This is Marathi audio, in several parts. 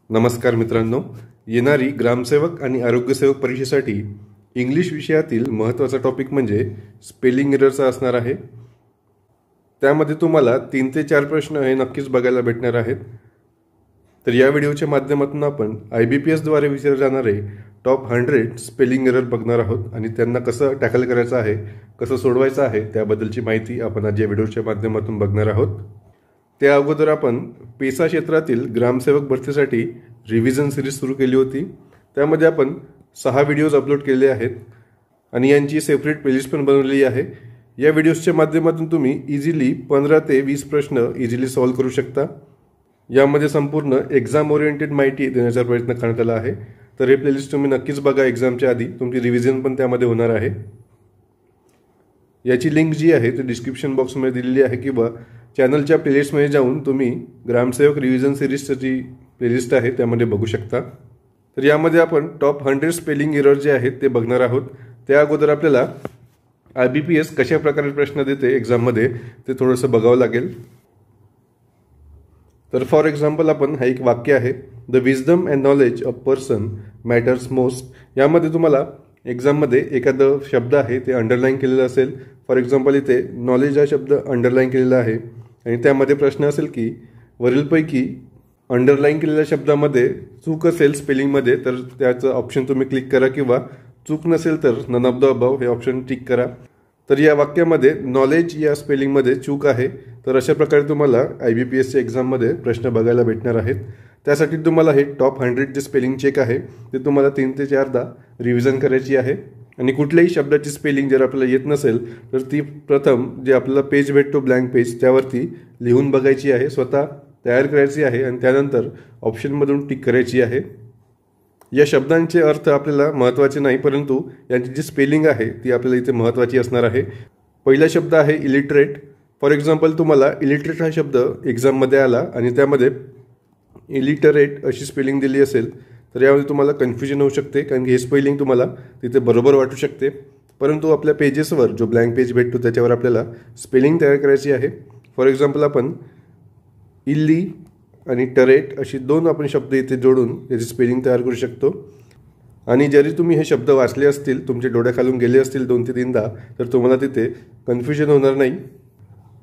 नमस्कार मित्रांनो, येणारी ग्रामसेवक आणि आरोग्यसेवक परीक्षेसाठी इंग्लिश विषयातील महत्त्वाचा टॉपिक म्हणजे स्पेलिंग एररचा असणार आहे। त्यामध्ये तुम्हाला 3 ते 4 प्रश्न हे नक्कीच बघायला भेटणार आहेत। तर या व्हिडिओच्या माध्यमातून आपण IBPS द्वारे विचारले जाणारे टॉप 100 स्पेलिंग एरर बघणार आहोत आणि त्यांना कसं टॅकल करायचं आहे, कसं सोडवायचं आहे त्याबद्दलची माहिती आपण आज या व्हिडिओच्या माध्यमातून बघणार आहोत। त्या अगोदर आपण पेसा क्षेत्रातील ग्रामसेवक भरतीसाठी रिव्हिजन सिरीज सुरू केली होती। त्यामध्ये आपण 6 व्हिडिओज अपलोड केले आहेत आणि यांची सेपरेट प्लेलिस्ट पण बनवलेली आहे। या व्हिडिओजच्या माध्यमातून तुम्ही इझिली 15 ते 20 प्रश्न इझिली सॉल्व्ह करू शकता। यामध्ये संपूर्ण एक्झाम ओरिएंटेड माहिती देण्याचा प्रयत्न करण्यात आला आहे। तर हे प्लेलिस्ट तुम्ही नक्कीच बघा, एक्झामच्या आधी तुमची रिव्हिजन पण त्यामध्ये होणार आहे। याची लिंक जी आहे ती डिस्क्रिप्शन बॉक्समध्ये दिलेली आहे किंवा चॅनलच्या प्लेलिस्टमध्ये जाऊन तुम्ही ग्रामसेवक रिव्हिजन सिरीजची प्लेलिस्ट आहे त्यामध्ये बघू शकता। तर यामध्ये आपण टॉप 100 स्पेलिंग एरर जे आहेत ते बघणार आहोत। त्या अगोदर आपल्याला IBPS कशा प्रकारे प्रश्न देते एक्झाममध्ये ते थोडंसं बघावं लागेल। तर फॉर एक्झाम्पल आपण हा एक वाक्य आहे, the wisdom and knowledge of person matters most. यामध्ये तुम्हाला एक्झाममध्ये एखादा शब्द आहे ते अंडरलाईन केलेलं असेल। फॉर एक्झाम्पल इथे नॉलेज हा शब्द अंडरलाईन केलेला आहे आणि त्यामध्ये प्रश्न असेल की वरीलपैकी अंडरलाईन केलेल्या शब्दामध्ये चूक असेल स्पेलिंगमध्ये तर त्याचं ऑप्शन तुम्ही क्लिक करा किंवा चूक नसेल तर नन ऑफ द अबव हे ऑप्शन टिक करा। तर या वाक्यामध्ये नॉलेज या स्पेलिंगमध्ये चूक आहे। तर अशा प्रकारे तुम्हाला IBPSच्या एक्झाममध्ये प्रश्न बघायला भेटणार आहेत। त्यासाठी तुम्हाला हे टॉप 100 जे स्पेलिंग चेक आहे ते तुम्हाला 3 ते 4दा रिव्हिजन करायची आहे आणि कुठल्याही शब्दाची स्पेलिंग जर आपल्याला येत नसेल तर ती प्रथम जे आपल्याला पेज भेटतो ब्लँक पेज त्यावरती लिहून बघायची आहे, स्वतः तयार करायची आहे आणि त्यानंतर ऑप्शनमधून टिक करायची आहे। या शब्दांचे अर्थ आपल्याला महत्त्वाचे नाही, परंतु यांची जी स्पेलिंग आहे ती आपल्याला इथे महत्त्वाची असणार आहे। पहिला शब्द आहे इलिटरेट। फॉर एक्झाम्पल तुम्हाला इलिटरेट हा शब्द एक्झाममध्ये आला आणि त्यामध्ये इलिटरेट अशी स्पेलिंग दिली असेल तर यामध्ये तुम्हाला कन्फ्युजन होऊ शकते, कारण की हे स्पेलिंग तुम्हाला तिथे बरोबर वाटू शकते, परंतु आपल्या पेजेसवर जो ब्लँक पेज भेटतो त्याच्यावर आपल्याला स्पेलिंग तयार करायची आहे। फॉर एक्झाम्पल आपण इल्ली आणि टरेट अशी 2 आपण शब्द इथे जोडून याची स्पेलिंग तयार करू शकतो। आणि जरी तुम्ही हे शब्द वाचले असतील, तुमच्या डोळ्याखालून गेले असतील 2 ते 3दा तर तुम्हाला तिथे कन्फ्युजन होणार नाही।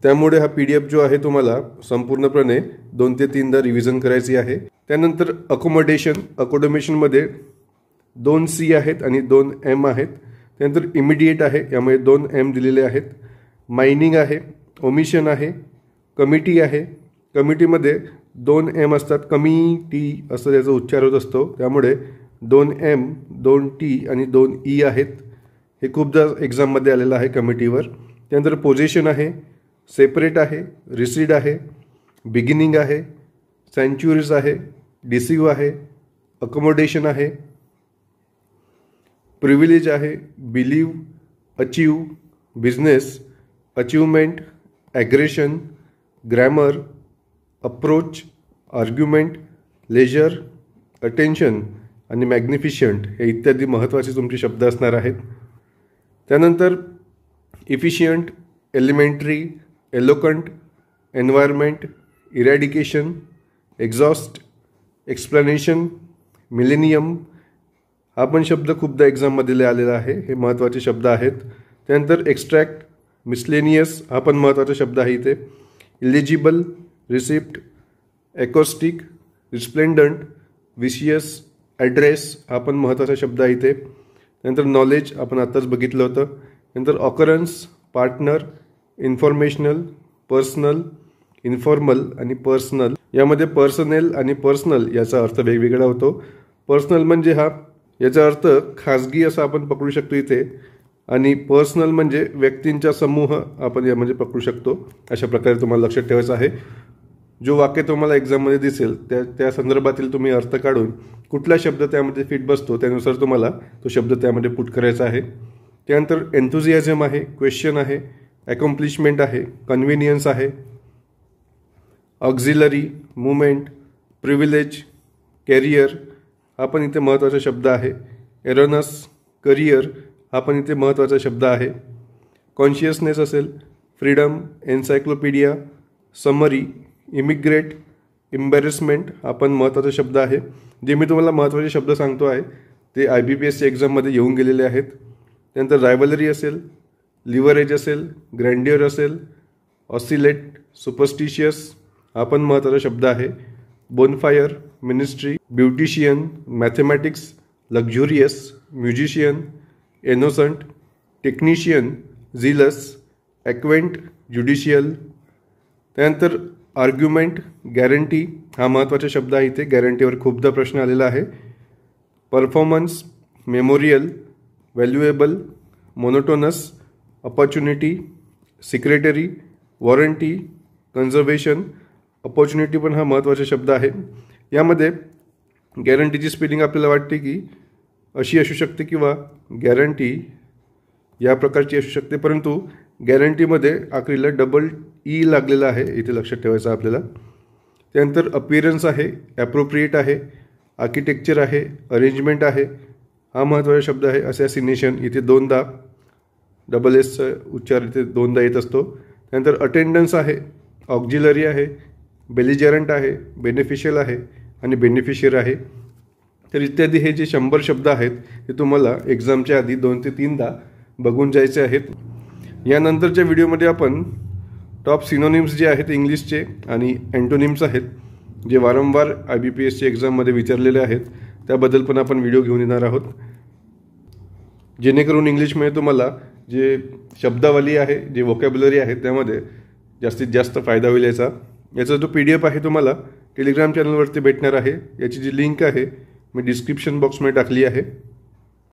त्यामुळे हा PDF जो आहे तुम्हाला संपूर्णपणे 2 ते 3दा रिव्हिजन करायची आहे। त्यानंतर अकोमोडेशनमध्ये 2 C आहेत आणि 2 M आहेत। त्यानंतर इमिडिएट आहे, यामध्ये 2 M दिलेले आहेत। मायनिंग आहे, ओमिशन आहे, कमिटी आहे। कमिटीमध्ये 2 M असतात, कमिटी असं त्याचा उच्चार होत असतो, त्यामुळे 2 M 2 T आणि 2 E आहेत। हे खूपदा एक्झाममध्ये आलेलं आहे कमिटीवर। त्यानंतर पोझिशन आहे, सेपरेट आहे, रिसीड आहे, बिगिनिंग आहे, सँच्युरीज आहे, डिसिव्ह आहे, अकोमोडेशन आहे, प्रिव्हिलेज आहे, believe, achieve, business, achievement, aggression, grammar, approach, argument, leisure, attention आणि मॅग्निफिशंट हे इत्यादी महत्त्वाचे तुमचे शब्द असणार आहेत। त्यानंतर efficient, elementary, eloquent, environment, eradication, exhaust, explanation, millennium हा पण शब्द खूपदा एक्झाममध्ये आलेला आहे, हे महत्त्वाचे शब्द आहेत। त्यानंतर एक्स्ट्रॅक्ट, मिसलेनियस हा पण महत्त्वाचा शब्द आहे इथे। Eligible, receipt, acoustic, resplendent, vicious, address हा पण महत्त्वाचा शब्द आहे इथे। त्यानंतर नॉलेज आपण आत्ताच बघितलं होतं। नंतर occurrence, partner, informational, personal, informal आणि पर्सनल। यामध्ये पर्सनेल आणि पर्सनल याचा अर्थ वेगवेगळा होतो। पर्सनल म्हणजे याचा अर्थ खाजगी असा आपण पकडू शकतो इथे, आणि पर्सनल म्हणजे व्यक्तींचा समूह आपण यामध्ये पकडू शकतो। अशा प्रकारे तुम्हाला लक्षात ठेवायचं आहे। जो वाक्य तुम्हाला एक्झाममध्ये दिसेल त्या संदर्भातील तुम्ही अर्थ काढून कुठला शब्द त्यामध्ये फिट बसतो त्यानुसार तुम्हाला तो शब्द त्यामध्ये पुट करायचा आहे। त्यानंतर एन्थुझियाझम आहे, क्वेश्चन आहे, अकॉम्प्लिशमेंट आहे, कन्व्हिनियन्स आहे, ऑक्झिलरी, मुवमेंट, प्रिव्हिलेज, कॅरियर हा पण इथे महत्त्वाचा शब्द आहे। एरनस, करियर हा पण इथे महत्त्वाचा शब्द आहे। कॉन्शियसनेस असेल, freedom, encyclopaedia, summary, immigrate, embarrassment हा पण महत्त्वाचा शब्द आहे. जे मी तुम्हाला महत्त्वाचे शब्द सांगतो आहे ते IBPSC एक्झाममध्ये येऊन गेलेले आहेत. त्यानंतर रायव्हलरी असेल, लिव्हरेज असेल, ग्रँडियर असेल, ऑसिलेट, सुपरस्टिशियस हा पण महत्त्वाचा शब्द आहे. Bonfire, ministry, beautician, mathematics, luxurious, musician, innocent, technician, zealous, acquaint, judicial. त्यानंतर आर्ग्युमेंट, गॅरंटी हा महत्त्वाचा शब्द आहे. इथे गॅरंटीवर खूपदा प्रश्न आलेला आहे. Performance, memorial, valuable, monotonous, opportunity, secretary, warranty, conservation. Opportunity पण हा महत्त्वाचा शब्द आहे. यामध्ये गॅरंटीची स्पेलिंग आपल्याला वाटते की अशी असू शकते किंवा गॅरंटी या प्रकारची असू शकते, परंतु गॅरंटीमध्ये आखरीला डबल ई लागलेला आहे, इथे लक्षात ठेवायचं आपल्याला. त्यानंतर अपिअरन्स आहे, ॲप्रोप्रिएट आहे, आर्किटेक्चर आहे, अरेंजमेंट आहे हा महत्त्वाचा शब्द आहे. असॅसिनेशन इथे दोनदा डबल एसचा उच्चार इथे दोनदा येत असतो. त्यानंतर अटेंडन्स आहे, ऑक्झिलरी आहे, बेलिजरंट आहे, बेनिफिशियल आहे आणि बेनिफिशियर आहे. तर इत्यादी हे जे 100 शब्द आहेत ते तुम्हाला एक्झामच्या आधी 2 ते 3दा बघून जायचे आहेत. यानंतरच्या व्हिडिओमध्ये आपण टॉप सिनोनिम्स जे आहेत इंग्लिशचे आणि अँटोनिम्स आहेत जे वारंवार IBPSC एक्झाममध्ये विचारलेले आहेत त्याबद्दल पण आपण व्हिडिओ घेऊन येणार आहोत, जेणेकरून इंग्लिशमध्ये तुम्हाला जे शब्दावली आहे, जे वोकॅब्युलरी आहे त्यामध्ये जास्तीत जास्त फायदा होईल. याचा जो PDF आहे तुम्हाला टेलिग्राम चॅनलवरती भेटणार आहे. याची जी लिंक आहे मी डिस्क्रिप्शन बॉक्समध्ये टाकली आहे.